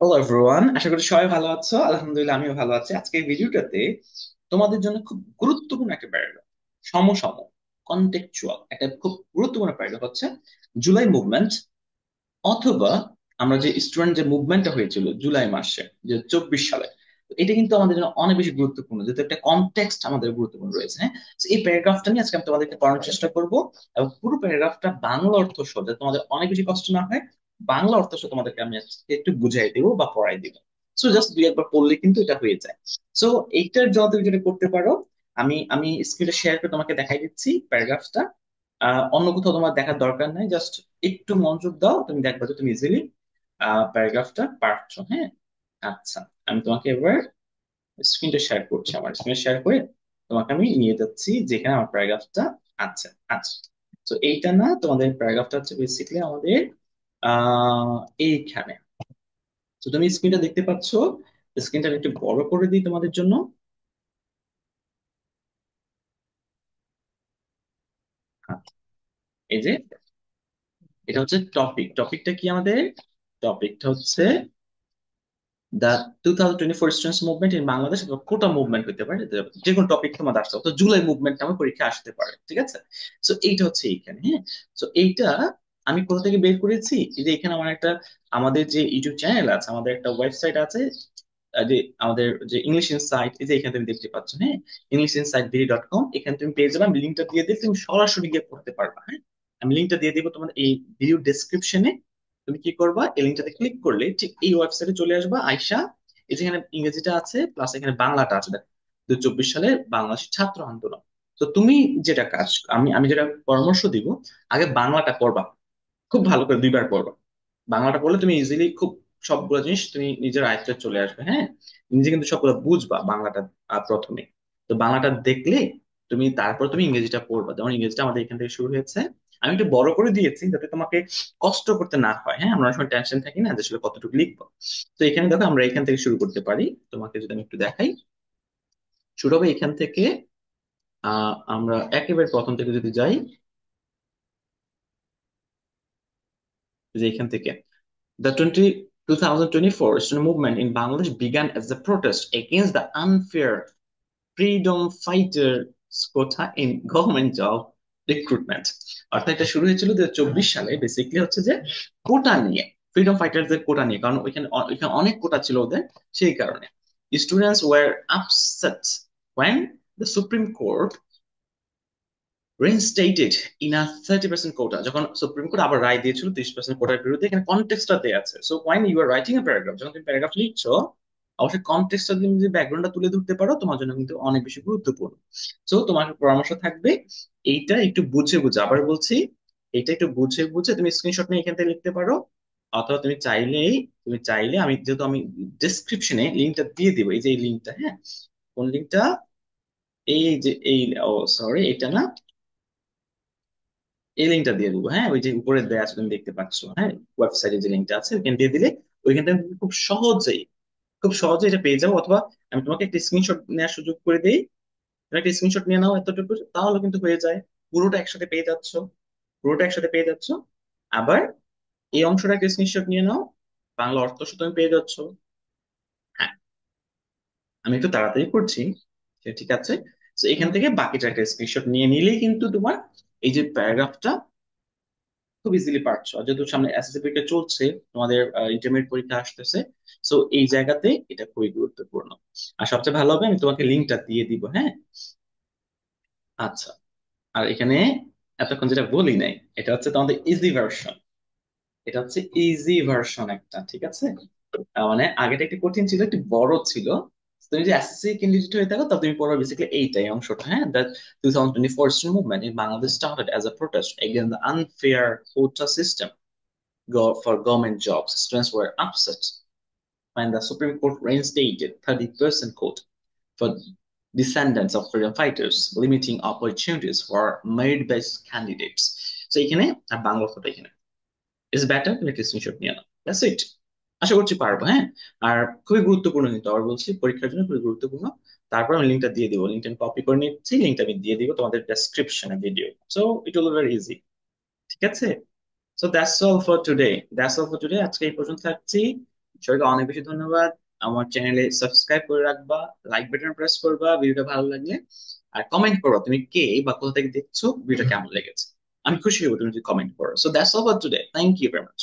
Hello everyone, আশা করি সবাই ভালো আছো। আলহামদুলিল্লাহ, আমিও ভালো আছি। আজকে এই ভিডিওটাতে তোমাদের জন্য খুব গুরুত্বপূর্ণ একটা প্যারাগ্রাফ, সমসম কন্টেক্সচুয়াল একটা খুব গুরুত্বপূর্ণ প্যারাগ্রাফ হচ্ছে জুলাই মুভমেন্ট, অথবা আমরা যে স্টুডেন্ট যে মুভমেন্টটা হয়েছিল জুলাই মাসে, যে 24 সালে। তো এটা কিন্তু আমাদের জন্য অনেক বেশি গুরুত্বপূর্ণ, যেহেতু একটা কনটেক্সট আমাদের গুরুত্বপূর্ণ রয়েছে। হ্যাঁ, তো এই প্যারাগ্রাফটা নিয়ে আজকে আমি তোমাদেরকে পড়ানোর চেষ্টা করব, এবং পুরো প্যারাগ্রাফটা বাংলা অর্থ সহ, যাতে তোমাদের অনেক বেশি কষ্ট না হয়। বাংলা অর্থ সহ তোমাদেরকে আমি আজকে একটু বুঝাই দেবো বা পড়াই দিব। সো জাস্ট দুই একবার পড়লে কিন্তু এটা হয়ে যায়। সো এইটার জন্য তুমি যেটা করতে পারো, আমি আমি স্ক্রিনে শেয়ার করে তোমাকে দেখাই দিচ্ছি প্যারাগ্রাফটা। অন্য কোথাও তোমার দেখার দরকার নাই, জাস্ট একটু মনোযোগ দাও, তুমি দেখবা যে তুমি ইজিলি প্যারাগ্রাফটা পারছো। হ্যাঁ, আচ্ছা, আমি তোমাকে এবার স্ক্রিনটা শেয়ার করছি। আমার স্ক্রিনে শেয়ার করে তোমাকে আমি নিয়ে যাচ্ছি যেখানে আমার প্যারাগ্রাফটা আছে। আচ্ছা, তো এইটা না, তোমাদের প্যারাগ্রাফটা হচ্ছে বেসিক্যালি আমাদের আহ এইখানে। তো তুমি স্ক্রিনটা দেখতে পাচ্ছ, স্ক্রিনটা একটু বড় করে দিই তোমাদের জন্য। আচ্ছা, এই যে এটা হচ্ছে টপিকটা কি আমাদের? টপিকটা হচ্ছে the 2024 students movement in Bangladesh, বা কোটা মুভমেন্ট হতে পারে, যে কোনো টপিক তোমার আসতে তো জুলাই মুভমেন্ট নামে পরীক্ষা আসতে পারে, ঠিক আছে? সো এইটা হচ্ছে এইখানে। হ্যাঁ, সো এইটা আমি কোথা থেকে বের করেছি, এই যে এখানে আমার একটা, আমাদের যে ইউটিউব চ্যানেল আছে, আমাদের একটা ওয়েবসাইট আছে, যে আমাদের যে ইংলিশ ইনসাইট, এই যে এখানে তুমি দেখতে পাচ্ছ। হ্যাঁ, ইংলিশ ইনসাইট BD.com, এখানে তুমি পেয়ে যাবে। আমি লিঙ্কটা দিয়ে দিলে তুমি সরাসরি গিয়ে পড়তে পারবা। হ্যাঁ, আমি লিঙ্কটা দিয়ে দিব তোমার এই ভিডিও ডেসক্রিপশনে। তুমি কি করবা, এই লিঙ্কটাতে ক্লিক করলে ঠিক এই ওয়েবসাইটে চলে আসবা। আয়শা, এই যেখানে ইংরেজিটা আছে প্লাস এখানে বাংলাটা আছে, দেখো, 2024 সালের বাংলাদেশ ছাত্র আন্দোলন। তো তুমি যেটা কাজ, আমি আমি যেটা পরামর্শ দিব, আগে বাংলাটা পড়বা, খুব ভালো করে দুইবার পড়বা। বাংলাটা পড়লে তুমি ইজিলি খুব সবগুলো জিনিস তুমি নিজের আয়ত্তে চলে আসবে। হ্যাঁ, নিজে কিন্তু সবগুলো বুঝবা বাংলাটা প্রথমে। তো বাংলাটা দেখলে তুমি তারপর তুমি ইংরেজিটা পড়বা। যেমন ইংরেজিটা আমাদের এখান থেকে শুরু হয়েছে। আমি একটু বড় করে দিয়েছি যাতে তোমাকে কষ্ট করতে না হয়। হ্যাঁ, আমরা অনেক সময় টেনশন থাকি না যে আসলে কতটুকু লিখবো। তো এখানে দেখো, আমরা এখান থেকে শুরু করতে পারি। তোমাকে যদি আমি একটু দেখাই, শুরু হবে এখান থেকে। আমরা একেবারে প্রথম থেকে যদি যাই, যে এখান থেকে, The 2024 student movement in Bangladesh began as a protest against the unfair freedom fighters quota in government job recruitment. অর্থাৎ এটা শুরু হয়েছিল 2024 সালে, বেসিক্যালি হচ্ছে যে কোটা নিয়ে, ফ্রিডম ফাইটারদের কোটা নিয়ে, কারণ ওইখানে ওইখানে অনেক কোটা ছিল ওদের, সেই কারণে students were upset when the Supreme Court reinstated in a 30% quota, যখন সুপ্রিম কোর্ট আবার রায় দিয়েছিল 30% কোটার বিরুদ্ধে। এখানে কনটেক্সটটা দেয়া আছে। So when you are writing a paragraph, যখন তুমি প্যারাগ্রাফ লিখছো, অবশ্যই কনটেক্সটটা তুমি যদি ব্যাকগ্রাউন্ডটা তুলে ধরতে পারো, তোমার জন্য কিন্তু অনেক বেশি গুরুত্বপূর্ণ। সো তোমার পরামর্শ থাকবে, এইটা একটু বুঝে বুঝে, আবার বলছি, এটা একটু বুঝে বুঝে তুমি স্ক্রিনশট নিয়ে এখান থেকে লিখতে পারো। অথবা তুমি চাইলে আমি যেহেতু আমি ডেসক্রিপশনে লিঙ্কটা দিয়ে দিব, এই যে এই লিঙ্কটা। হ্যাঁ, কোন লিঙ্কটা? এই যে এই, ও সরি, এটা না, এই লিঙ্কটা দিয়ে দিবো। হ্যাঁ, ওই যে উপরে দেয়া আছে, তুমি দেখতে পাচ্ছ। হ্যাঁ, ওয়েবসাইটে যে লিঙ্কটা আছে ওইখানে দিয়ে দিলে ওইখান থেকে তুমি খুব সহজেই এটা পেয়ে যাবো। অথবা আমি তোমাকে একটা স্ক্রিনশট নেওয়ার সুযোগ করে দিই, তুমি একটা স্ক্রিনশট নিয়ে নাও এতটুকু, তাহলে কিন্তু হয়ে যায়। পুরোটা একসাথে পেয়ে যাচ্ছ, পুরোটা একসাথে পেয়ে যাচ্ছ। আবার এই অংশটা একটা স্ক্রিনশট নিয়ে নাও, বাংলা অর্থ সহ তুমি পেয়ে যাচ্ছ। হ্যাঁ, আমি একটু তাড়াতাড়ি করছি, ঠিক আছে? তো এখান থেকে বাকিটা একটা স্ক্রিনশট নিয়ে নিলেই কিন্তু তোমার এই যে প্যারাগ্রাফটা খুব ইজিলি পারছো। আর যেহেতু সামনে এসএসসি পরীক্ষা চলছে, তোমাদের ইন্টারমিডিয়েট পরীক্ষা আসতেছে, সো এই জায়গাতে এটা খুবই গুরুত্বপূর্ণ। আর সবচেয়ে ভালো হবে, আমি তোমাকে লিঙ্কটা দিয়ে দিব। হ্যাঁ, আচ্ছা, আর এখানে এতক্ষণ যেটা বলি নাই, এটা হচ্ছে তোমাদের ইজি ভার্সন। এটা হচ্ছে ইজি ভার্সন একটা, ঠিক আছে? মানে আগেটা একটু কঠিন ছিল, একটু বড় ছিল। তুমি যে এসএসসি ক্যান্ডিডেট হয়ে থাকো, তবে তুমি পড়বে বেসিক্যালি এইটাই অংশটা। হ্যাঁ, that 2024 student movement in Bangladesh started as a protest against the unfair quota system for government jobs. Students were upset when the Supreme Court reinstated 30% quota for descendants of freedom fighters, limiting opportunities for merit-based candidates. So এখানে আর বাংলা কথা এখানে is better, তুমি একটা screenshot নিয়ে নাও। That's it. আশা করছি পারবো। হ্যাঁ, আর খুবই গুরুত্বপূর্ণ, কিন্তু আবার বলছি, পরীক্ষার জন্য খুবই গুরুত্বপূর্ণ। তারপর আমি লিঙ্কটা দিয়ে দিব, লিঙ্কটা আমি কপি করে নিচ্ছি, লিঙ্কটা আমি দিয়ে দিব তোমাদের ডেসক্রিপশনে video. So it will be very easy, ঠিক আছে? So that's all for today. That's all for today, আজকে এই পর্যন্ত থাকছি। সবাইকে অনেক বেশি ধন্যবাদ। আমার চ্যানেলে সাবস্ক্রাইব করে রাখবা, লাইক বাটন প্রেস করবা ভিডিওটা ভালো লাগলে, আর কমেন্ট করো তুমি কে বা কোথা থেকে দেখছো, ভিডিওটা কেমন লেগেছে। আমি খুশি হব তুমি যদি কমেন্ট করো। So that's all for today, thank you very much.